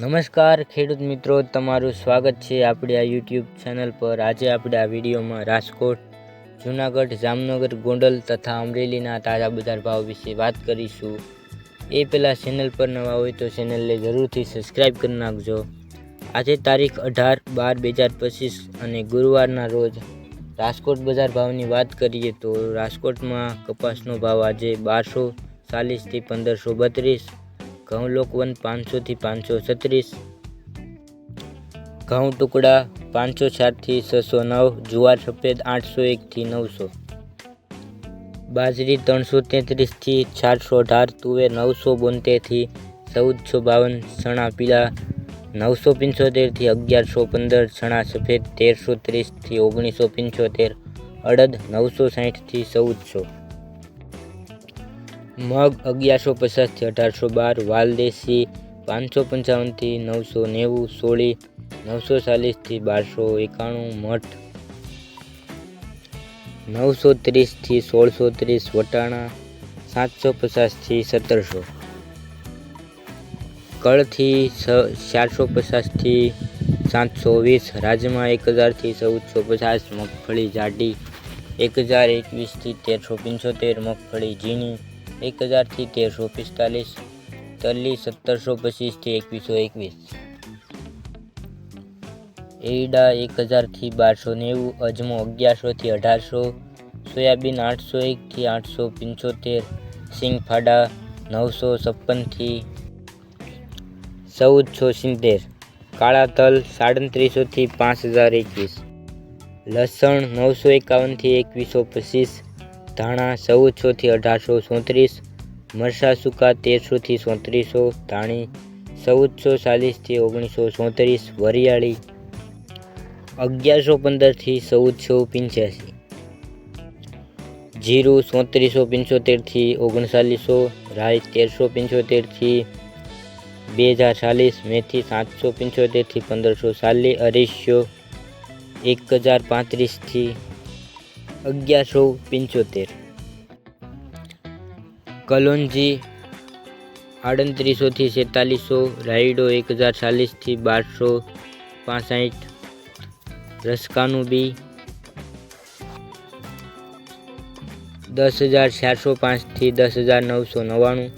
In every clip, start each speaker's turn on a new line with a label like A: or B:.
A: નમસ્કાર ખેડૂત મિત્રો, તમારું સ્વાગત છે આપણી આ યુટ્યુબ ચેનલ પર। આજે આપણે આ વિડીયોમાં રાજકોટ, જૂનાગઢ, જામનગર, ગોંડલ તથા અમરેલીના તાજા બજાર ભાવ વિશે વાત કરીશું। એ પહેલાં ચેનલ પર નવા હોય તો ચેનલને જરૂરથી સબસ્ક્રાઈબ કરી નાખજો। આજે તારીખ 18/12/2025 અને ગુરુવારના રોજ રાજકોટ બજાર ભાવની વાત કરીએ તો રાજકોટમાં કપાસનો ભાવ આજે 1240 થી 1532, ઘઉં લોકવન 500 થી 536, ઘઉં ટુકડા 504 થી 609, જુવાર સફેદ 801 થી 900, બાજરી 333 થી 418, તુવેર 972 થી 1452, ચણા પીળા 975 થી 1115, ચણા સફેદ 1330 થી 1975, અડદ 960 થી 1400, મગ 1150 થી 1812, વાલદેશી 555 થી 990, સોળી 940 થી 1291, મઠ 930 થી 1630, વટાણા 750 થી 1700, કળથી 450 થી 720, રાજમા 1000 થી 1450, મગફળી જાડી 1021 થી 1375, મગફળી ઝીણી 1000 થી 1345, તલી 1725 થી 2121, એરડા 1000 થી 1290, અજમો 1100 થી 1800, સોયાબીન 801 થી 875, સિંગફાડા 956 થી 1470, કાળા તલ 3700 થી 5021, લસણ 951 થી 2125, ધાણા 1400 થી 1834, મરચાં સૂકા 1300 થી 3400, ધાણી 1440 થી 1934, વરિયાળી 1115 થી 1485, જીરું 3775 થી 3900, રાઈ 1375 થી 2040, મેથી 775 થી 1540, અરીસ્યો 1035 થી 1175, કલોંજી 3800 થી 4600, રાયડો 1040 થી 1265, રસકાનું બી 10405 થી 10999,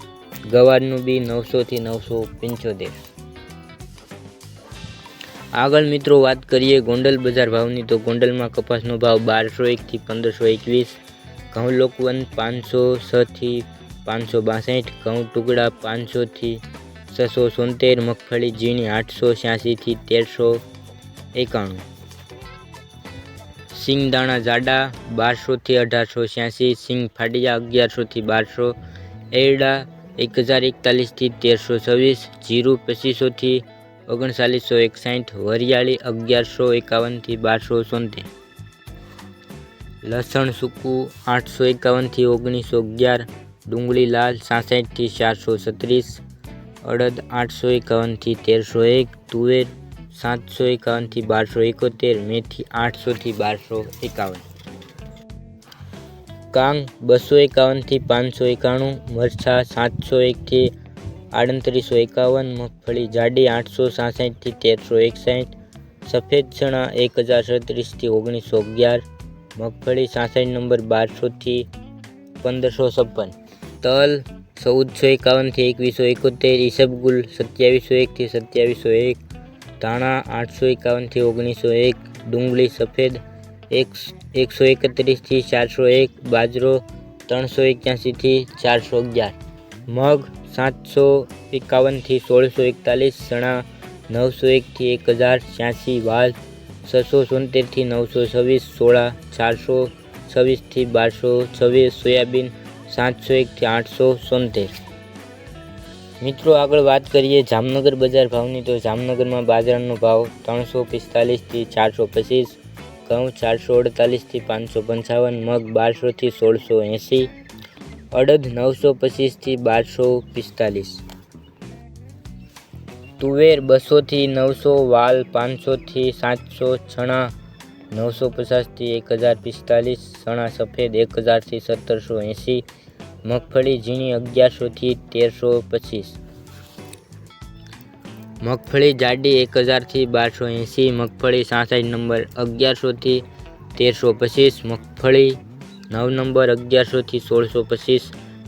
A: ગવારનું બી 900 થી 975। આગળ મિત્રો વાત કરીએ ગોંડલ બજાર ભાવની તો ગોંડલમાં કપાસનો ભાવ 1201 થી 1521, ઘઉં લોકવન 506 થી 562, ઘઉં ટુકડા 500 થી 677, મગફળી ઝીણી 886 થી 1391, સિંગદાણા જાડા 1200 થી 1886, સિંગ ફાડિયા 1100 થી 1200, એરડા 1041 થી 1326, જીરું 2500 થી 3961, વરિયાળી 1151 થી 1270, લસણ સૂકું 851 થી 1911, ડુંગળી લાલ 66 થી 436, અડદ 851 થી 1301, તુવેર 751 થી 1271, મેથી 800 થી 1251, કાંગ 251 થી 591, મરચાં 701 થી 3851, મગફળી જાડી 866 થી 1361, સફેદ ચણા 1036 થી 1911, મગફળી 66 નંબર 1200 થી 1556, તલ 1451 થી 2171, ઈસબગુલ 2701 થી 2701, ધાણા 851 થી 1901, ડુંગળી સફેદ 131 થી 401, બાજરો 381 થી 411, મગ 751 થી 1641, ચણા 901 થી 1086, વાલ 676 થી 926, સોળા 426 થી 1226, સોયાબીન 701 થી 870। મિત્રો આગળ વાત કરીએ જામનગર બજાર ભાવની તો જામનગરમાં બાજરાનો ભાવ 345 થી 425, ઘઉં 448 થી 555, મગ 1200 થી 1680, અડદ 925 થી 1245, તુવેર 200 થી 900, વાલ 500 થી 700, ચણા 950 થી 1045, ચણા સફેદ 1000 થી 1780, મગફળી ઝીણી 1100 થી 1325, મગફળી જાડી 1000 થી 1280, મગફળી 66 નંબર 1100 થી 1325, મગફળી 9 નંબર 1100 થી 1625,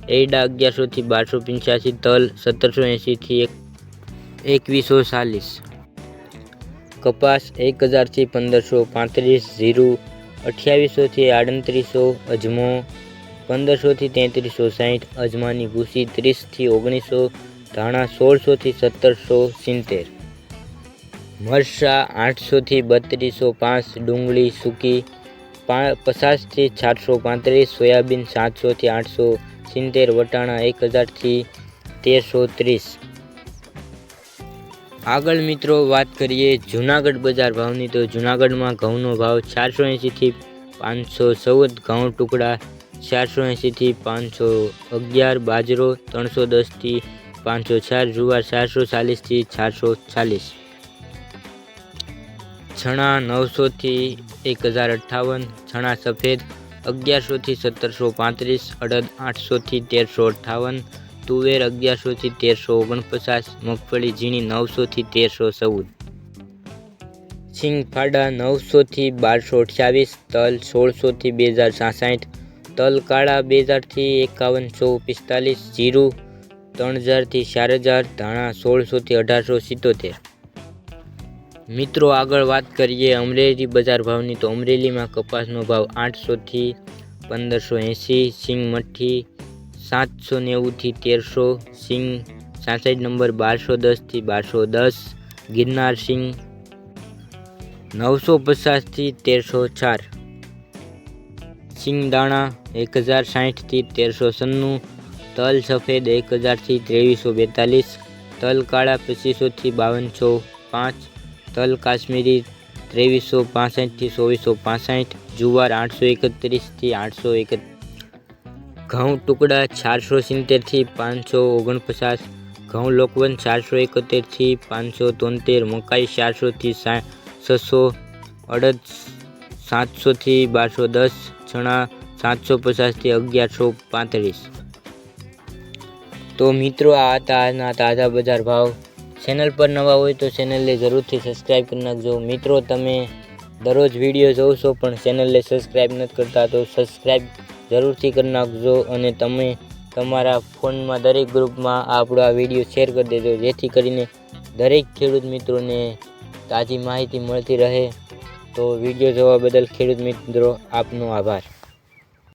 A: એડા 1100 થી 1285, તલ 1780 થી 2140, કપાસ 1000 થી 1535, જીરું 2800 થી 3800, અજમો 1500 થી 3360, અજમાની ભૂસી 30 થી 1900, ધાણા 1600 થી 1770, મરચા 800 થી 3205, ડુંગળી સૂકી 50 થી 435, સોયાબીન 700 થી 870, વટાણા 1000 થી 1330। આગળ મિત્રો વાત કરીએ જૂનાગઢ બજાર ભાવની, તો જૂનાગઢમાં ઘઉંનો ભાવ 480 થી 514, ઘઉં ટુકડા 480 થી 511, બાજરો 310 થી 504, જુવાર 440 થી 440, ચણા 900 થી 1058, ચણા સફેદ 1100 થી 1735, અડદ 800 થી 1358, તુવેર 1100 થી 1349, મગફળી ઝીણી 900 થી 1314, સિંગ ફાડા 900 થી 1228, તલ 1600 થી 2066, તલ કાળા 2000 થી 5145, જીરું 3000 થી 4000, ધાણા 1600 થી 1877। મિત્રો આગળ વાત કરીએ અમરેલી બજાર ભાવની, તો અમરેલીમાં કપાસનો ભાવ 800 થી 1580, સિંગ મઠ્ઠી 790 થી 1300, સિંગ 66 નંબર 1210 થી 1210, ગિરનાર સિંગ 950 થી 1304, સિંગ દાણા 1060 થી 1396, તલ સફેદ 1000 થી 2342, તલ કાળા 2500 થી 5205, તલ કાશ્મીરી 2365 થી 2465, જુવાર 831 થી 831, ઘઉં ટુકડા 470 થી 549, ઘઉં લોકવન 471 થી 573, મકાઈ 400 થી 600, અડદ 700 થી 1210, ચણા 750 થી 1135। તો મિત્રો આ હતા આજના તાજા બજાર ભાવ। ચેનલ પર નવા હોય તો ચેનલને જરૂરથી સબસ્ક્રાઈબ કરી નાખજો। મિત્રો તમે દરરોજ વિડીયો જોવો છો પણ ચેનલને સબસ્ક્રાઈબ નથી કરતા તો સબસ્ક્રાઈબ જરૂરથી કરી નાખજો, અને તમે તમારા ફોનમાં દરેક ગ્રુપમાં આપણો આ વિડીયો શેર કરી દેજો, જેથી કરીને દરેક ખેડૂત મિત્રોને તાજી માહિતી મળતી રહે। તો વિડીયો જોવા બદલ ખેડૂત મિત્રો આપનો આભાર।